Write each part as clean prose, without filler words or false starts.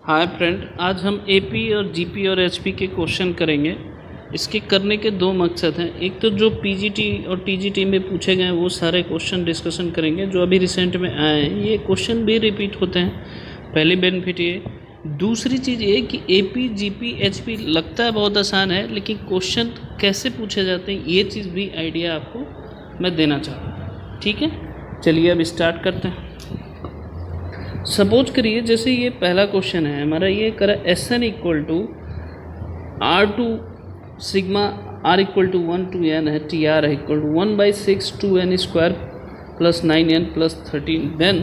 Hi friend, आज हम AP और जीपी और एचपी के क्वेश्चन करेंगे। इसके करने के दो मकसद हैं। एक तो जो पीजीटी और टीजीटी में पूछे गए हैं वो सारे क्वेश्चन डिस्कशन करेंगे जो अभी रिसेंट में आए हैं। ये क्वेश्चन भी रिपीट होते हैं, पहली बेनिफिट ये। दूसरी चीज़ ये कि एपी जीपी एचपी लगता है बहुत आसान है, लेकिन क्वेश्चन कैसे पूछे जाते हैं ये चीज़ भी आइडिया आपको मैं देना चाहता हूँ। ठीक है, चलिए अब स्टार्ट करते हैं। सपोज करिए जैसे ये पहला क्वेश्चन है हमारा, ये करा S N equal to R to sigma R equal to 1 to n है, टी आर है equal to 1/6 2n square plus 9n plus 13, then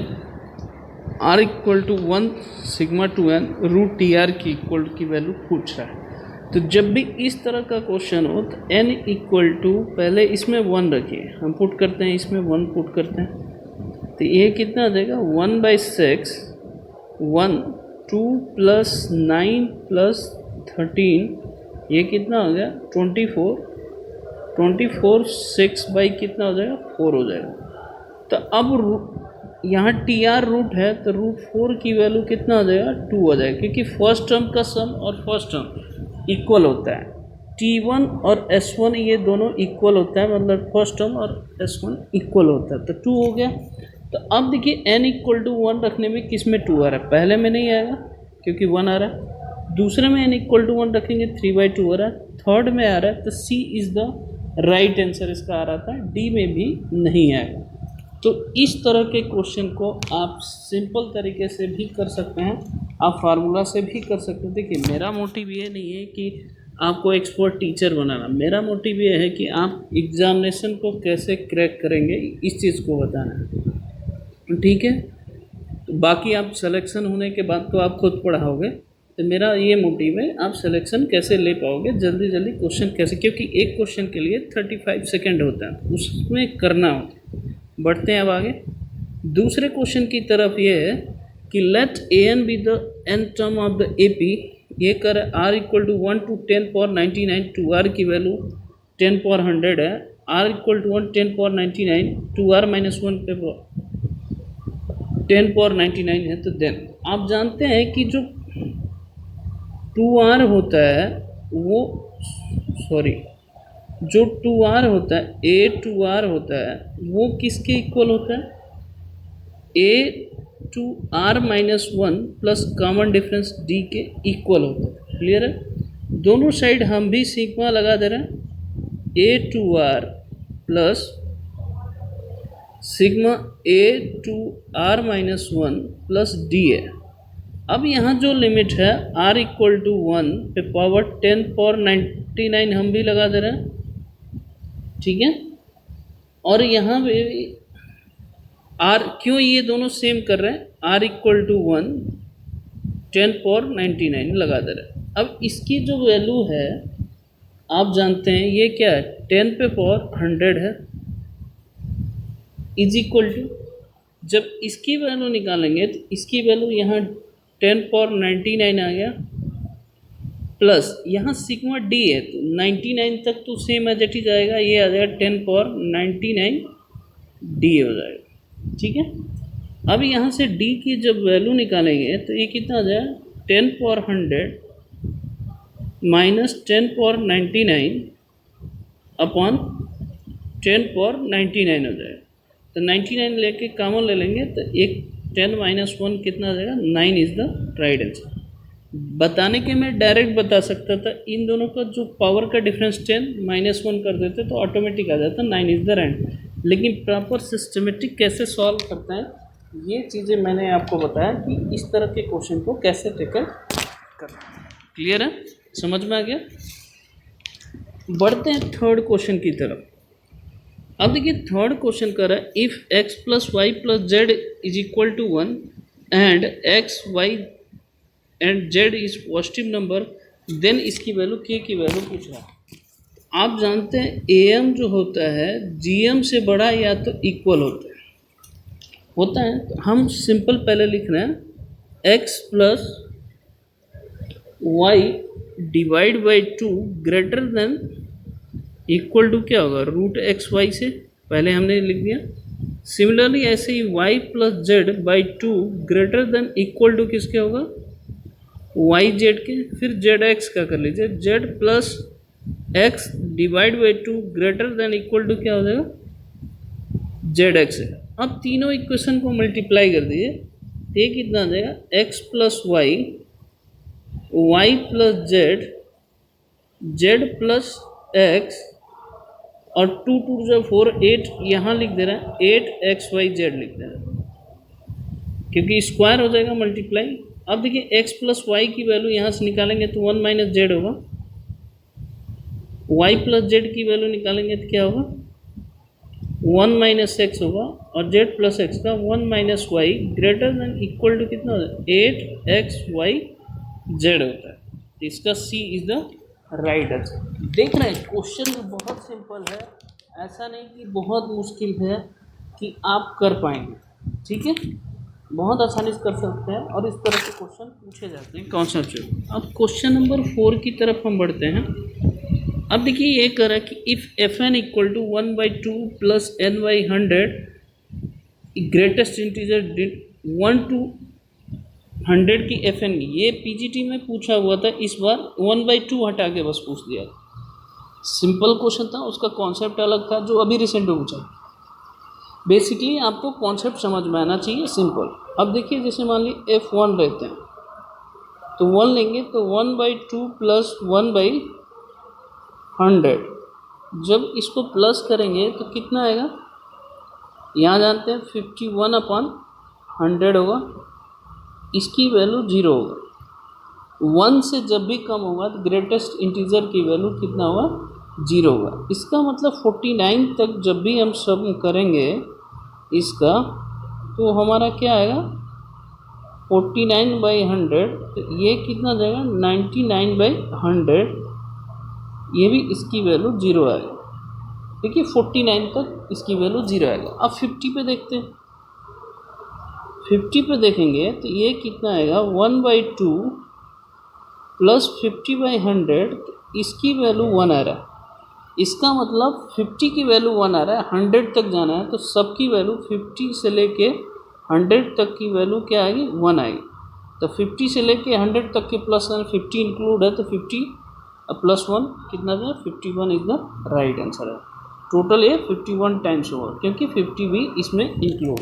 R equal to 1 sigma 2n root T R की equal की value पूछ रहा है। तो जब भी इस तरह का क्वेश्चन हो तो n इक्वल टू पहले इसमें 1 रखिए, हम पुट करते हैं, इसमें 1 पुट करते हैं तो ये कितना आ जाएगा 1/6 1 2 प्लस 9 प्लस 13, ये कितना हो गया 24 6 बाई कितना हो जाएगा 4 हो जाएगा। तो अब यहाँ टी आर रूट है तो रूट 4 की वैल्यू कितना हो जाएगा 2 हो जाएगा, क्योंकि फर्स्ट टर्म का सम और फर्स्ट टर्म इक्वल होता है। T1 और S1 ये दोनों इक्वल होता है, मतलब फर्स्ट टर्म और S1 इक्वल होता है, तो 2 हो गया। तो अब देखिए n इक्वल टू 1 रखने में किस में 2 आ रहा है, पहले में नहीं आएगा क्योंकि 1 आ रहा है, दूसरे में n इक्वल टू 1 रखेंगे 3/2 आ रहा है, थर्ड में आ रहा है तो C is the right answer इसका आ रहा था, D में भी नहीं आएगा। तो इस तरह के क्वेश्चन को आप सिंपल तरीके से भी कर सकते हैं, आप फार्मूला से भी कर सकते हैं। देखिए मेरा मोटिव ये नहीं है कि आपको एक्सपर्ट टीचर बनाना, मेरा मोटिव ये है कि आप एग्जामिनेशन को कैसे क्रैक करेंगे इस चीज़ को बताना है। ठीक है, तो बाकी आप सिलेक्शन होने के बाद तो आप खुद पढ़ाओगे, तो मेरा ये मोटिव है आप सिलेक्शन कैसे ले पाओगे, जल्दी जल्दी क्वेश्चन कैसे, क्योंकि एक क्वेश्चन के लिए 35 सेकेंड होता है, उसमें करना होता है। बढ़ते हैं अब आगे दूसरे क्वेश्चन की तरफ। ये है कि let A N be the N term of the A P, ये कर R equal to 1 to 10 power 99, two R की वैल्यू 10 power 100 है, R equal to 1 10 power 99, two R minus 1 पे 10 power 99 है। तो देन आप जानते हैं कि जो 2r होता है वो जो 2r होता है, a2r होता है, वो किसके इक्वल होता है, a2r minus 1 plus common difference d के इक्वल होता है। क्लियर है, दोनों साइड हम भी सिग्मा लगा दे रहे हैं, a2r plus sigma a2r minus 1 plus d है। अब यहाँ जो लिमिट है r इक्वल टू 1 पे पावर 10 power 99 हम भी लगा दे रहे हैं, ठीक है। और यहाँ पे r, क्यों ये दोनों सेम कर रहे हैं, r इक्वल टू 1 10 power 99 लगा दे रहे हैं। अब इसकी जो वैल्यू है आप जानते हैं ये क्या है, 10 पे पावर 100 है, इज इक्वल टू, जब इसकी वैल्यू निकालेंगे तो इसकी वैल्यू यहाँ 10 power 99 आ गया, प्लस यहाँ सिग्मा डी है तो 99 तक तो सेम एज इट इज आएगा, ये आ जाएगा 10 power 99 डी हो जाएगा। ठीक है, अब यहाँ से डी की जब वैल्यू निकालेंगे तो ये कितना आ जाएगा 10 power 100 minus 10 power 99 upon 10 power 99 हो जाएगा। तो 99 लेके कॉमन ले लेंगे तो एक 10 माइनस 1 कितना आ जाएगा, 9 इज़ द राइट आंसर। बताने के मैं डायरेक्ट बता सकता था, इन दोनों का जो पावर का डिफरेंस 10 माइनस 1 कर देते तो ऑटोमेटिक आ जाता 9 इज़ द राइट। लेकिन प्रॉपर सिस्टमेटिक कैसे सॉल्व करते हैं ये चीज़ें मैंने आपको बताया कि इस तरह के क्वेश्चन को कैसे टेकल करना। क्लियर है, समझ में आ गया। बढ़ते हैं थर्ड क्वेश्चन की तरफ। अब देखिए थर्ड क्वेश्चन कर रहा है, if x plus Y plus Z is equal to 1 and X Y and Z is positive number, then इसकी वैल्यू k की वैल्यू पूछ रहा है। आप जानते हैं am जो होता है gm से बड़ा या तो इक्वल होता है, तो हम सिंपल पहले लिख रहे हैं x plus Y divide by 2 greater than equal to क्या होगा, रूट एक्स वाई से पहले हमने लिख दिया। सिमिलरली ऐसे ही y plus Z by 2 greater than equal to किसके होगा, वाई जेड के, फिर जेड एक्स का कर लीजिए, Z plus X divide by 2 greater than equal to क्या हो जाएगा, जेड एक्स है। अब तीनों इक्वेशन को मल्टीप्लाई कर दीजिए, ये कितना आ जाएगा, X plus Y, Y plus Z, Z plus X, और 2 2 जो 4 8 यहाँ लिख दे रहा है, 8 एक्स वाई जेड लिख दे रहा है, क्योंकि स्क्वायर हो जाएगा मल्टीप्लाई। अब देखिए x प्लस वाई की वैल्यू यहाँ से निकालेंगे तो 1 माइनस जेड होगा, y प्लस जेड की वैल्यू निकालेंगे तो क्या होगा, 1 माइनस एक्स होगा, और z प्लस एक्स का 1 minus Y greater than equal to कितना होता है, 8 एक्स वाई जेड होता है। इसका C is the right answer. देख रहे हैं क्वेश्चन तो बहुत सिंपल है, ऐसा नहीं कि बहुत मुश्किल है कि आप कर पाएंगे, ठीक है, बहुत आसानी से कर सकते हैं और इस तरह के क्वेश्चन पूछे जाते हैं कॉन्सेप्चुअल। अब क्वेश्चन नंबर 4 की तरफ हम बढ़ते हैं। अब देखिए ये कह रहा है कि if F N equal to 1/2 plus N by 100 greatest integer 1 to 100 की एफ एन, ये पीजीटी में पूछा हुआ था, इस बार 1/2 हटा के बस पूछ दिया। सिंपल क्वेश्चन था, उसका कॉन्सेप्ट अलग था जो अभी रिसेंट में पूछा। बेसिकली आपको कॉन्सेप्ट समझ में आना चाहिए, सिंपल। अब देखिए जैसे मान ली F1 रहते हैं तो 1 लेंगे तो 1/2 प्लस 1/100, जब इसको प्लस करेंगे तो कितना आएगा, यहाँ जानते हैं 51/100 होगा, इसकी वैल्यू 0 होगा। 1 से जब भी कम होगा तो ग्रेटेस्ट इंटीजर की वैल्यू कितना होगा, 0 होगा। इसका मतलब 49 तक जब भी हम सम करेंगे इसका, तो हमारा क्या आएगा, 49/100, तो ये कितना जाएगा, 99/100, ये भी इसकी वैल्यू 0 आएगा। देखिए 49 तक इसकी वैल्यू 0 आएगा। अब 50 पे देखते हैं, 50 पे देखेंगे तो ये कितना आएगा, 1/2 प्लस 50/100, तो इसकी वैल्यू 1 आ रहा है। इसका मतलब 50 की वैल्यू 1 आ रहा है, 100 तक जाना है तो सबकी वैल्यू 50 से लेके 100 तक की वैल्यू क्या आएगी, 1 आएगी। तो 50 से लेके 100 तक के प्लस 50 इंक्लूड है, तो 50 प्लस 1 कितना है, 51 इज द राइट आंसर है। टोटल ये 51 टाइम्स होगा, क्योंकि 50 भी इसमें इंक्लूड।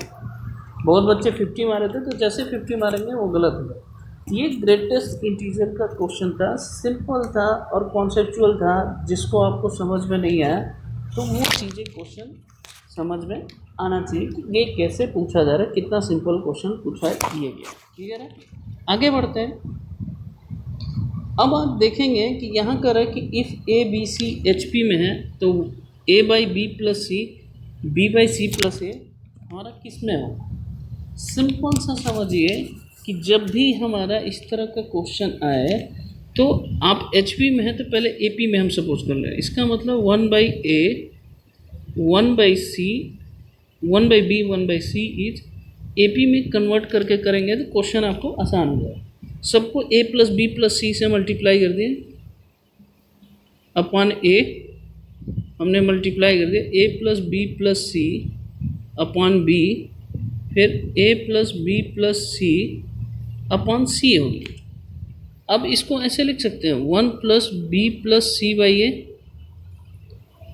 बहुत बच्चे 50 मारे थे, तो जैसे 50 मारेंगे वो गलत होगा। ये ग्रेटेस्ट इंटीजर का क्वेश्चन था, सिंपल था और कॉन्सेप्चुअल था। जिसको आपको समझ में नहीं आया तो वो चीज़ें क्वेश्चन समझ में आना चाहिए कि ये कैसे पूछा जा रहा है, कितना सिंपल क्वेश्चन पूछा है ये गया। क्लियर है, आगे बढ़ते हैं। अब आप देखेंगे कि यहाँ कर रहा है कि if A B C H P में है तो A by B plus C, B by C plus A हमारा किस में हो। सिंपल सा समझिए कि जब भी हमारा इस तरह का क्वेश्चन आए तो आप एच पी में है तो पहले ए पी में हम सपोज कर लें। इसका मतलब 1/a 1/c 1/b 1/c is A P में कन्वर्ट करके करेंगे तो क्वेश्चन आपको आसान हो जाएगा। सबको a प्लस बी प्लस सी से मल्टीप्लाई कर दिए अपॉन ए, हमने मल्टीप्लाई कर दिया a plus B plus C upon B, फिर a plus B plus C upon C होगी। अब इसको ऐसे लिख सकते हैं 1 plus B plus C by A,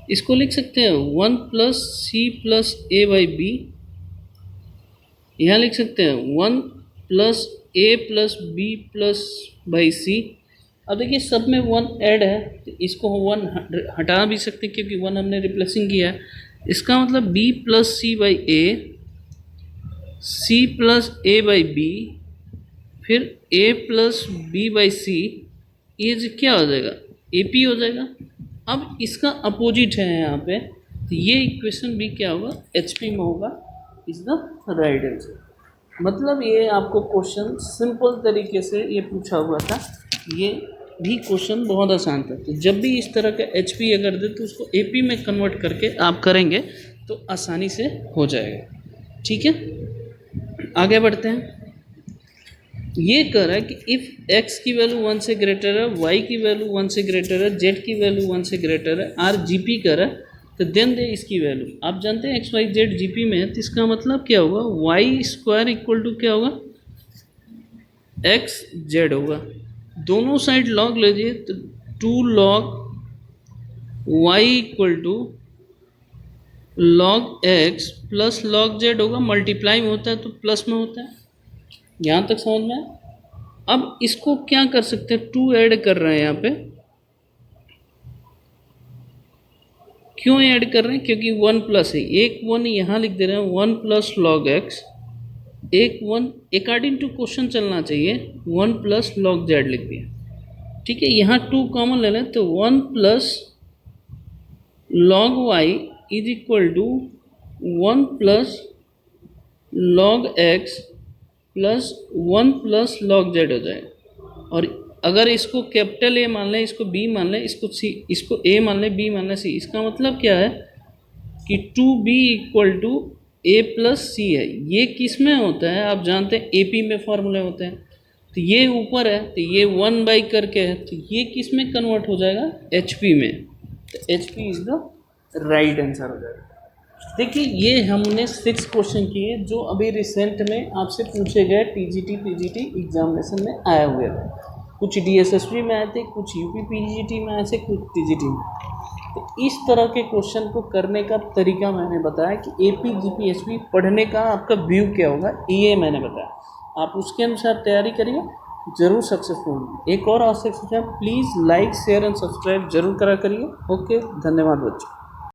इसको लिख सकते हैं 1 plus C plus A by B, यहाँ लिख सकते हैं 1 plus A plus B plus by C. अब देखिए सब में 1 ऐड है तो इसको 1 हटा भी सकते हैं क्योंकि 1 हमने रिप्लेसिंग किया है। इसका मतलब b plus C by A, C plus A by B, फिर a plus B by C, ये जो क्या हो जाएगा, ए पी हो जाएगा। अब इसका अपोजिट है यहाँ पे, तो ये इक्वेशन भी क्या होगा, एच पी में होगा, इज द राइट आंसर। मतलब ये आपको क्वेश्चन सिंपल तरीके से ये पूछा हुआ था, ये भी क्वेश्चन बहुत आसान था। तो जब भी इस तरह का एच पी अगर दे तो उसको ए पी में कन्वर्ट करके आप करेंगे तो आसानी से हो जाएगा। ठीक है, आगे बढ़ते हैं। ये कह रहा है कि इफ़ x की वैल्यू 1 से ग्रेटर है, y की वैल्यू 1 से ग्रेटर है, z की वैल्यू 1 से ग्रेटर है, r जी पी कर रहा है, तो देन दे इसकी वैल्यू। आप जानते हैं x y z G P में है, तो इसका मतलब क्या होगा, y स्क्वायर इक्वल टू क्या होगा, x z होगा। दोनों साइड लॉग लीजिए तो 2 log y equal to log x plus log z होगा, मल्टीप्लाई में होता है तो प्लस में होता है। यहाँ तक समझ में आया? अब इसको क्या कर सकते हैं, 2 ऐड कर रहे हैं यहाँ पे। क्यों ऐड कर रहे हैं? क्योंकि 1 प्लस है, एक 1 यहाँ लिख दे रहे हैं, 1 प्लस log x, एक 1 अकॉर्डिंग टू क्वेश्चन चलना चाहिए, 1 प्लस log z लिख दिया। ठीक है, यहाँ 2 कॉमन ले लें तो 1 plus log y is equal to 1 plus log x plus 1 plus log z हो जाएगा। और अगर इसको कैपिटल ए मान लें, इसको बी मान लें, इसको सी, इसको ए मान लें, बी मान लें, सी, इसका मतलब क्या है कि 2b equal to A plus C है। ये किस में होता है आप जानते हैं, एपी में फॉर्मूले होते हैं। तो ये ऊपर है तो ये 1 बाई करके है, तो ये किस में कन्वर्ट हो जाएगा, एचपी में। तो HP is the right answer हो जाएगा। देखिए ये हमने 6 क्वेश्चन किए जो अभी रिसेंट में आपसे पूछे गए टीजीटी पीजीटी एग्जामिनेशन में आए हुए थे। कुछ डीएसएसबी में आए थे, कुछ यूपी पीजीटी में आए थे, कुछ टीजीटी में। तो इस तरह के क्वेश्चन को करने का तरीका मैंने बताया कि एपी जीपीएसबी पढ़ने का आपका व्यू क्या होगा, ये मैंने बताया। आप उसके अनुसार तैयारी करिए, जरूर सक्सेसफुल होंगे। एक और आवश्यक सूचना, please like share and subscribe जरूर करा करिए। ओके, धन्यवाद बच्चों।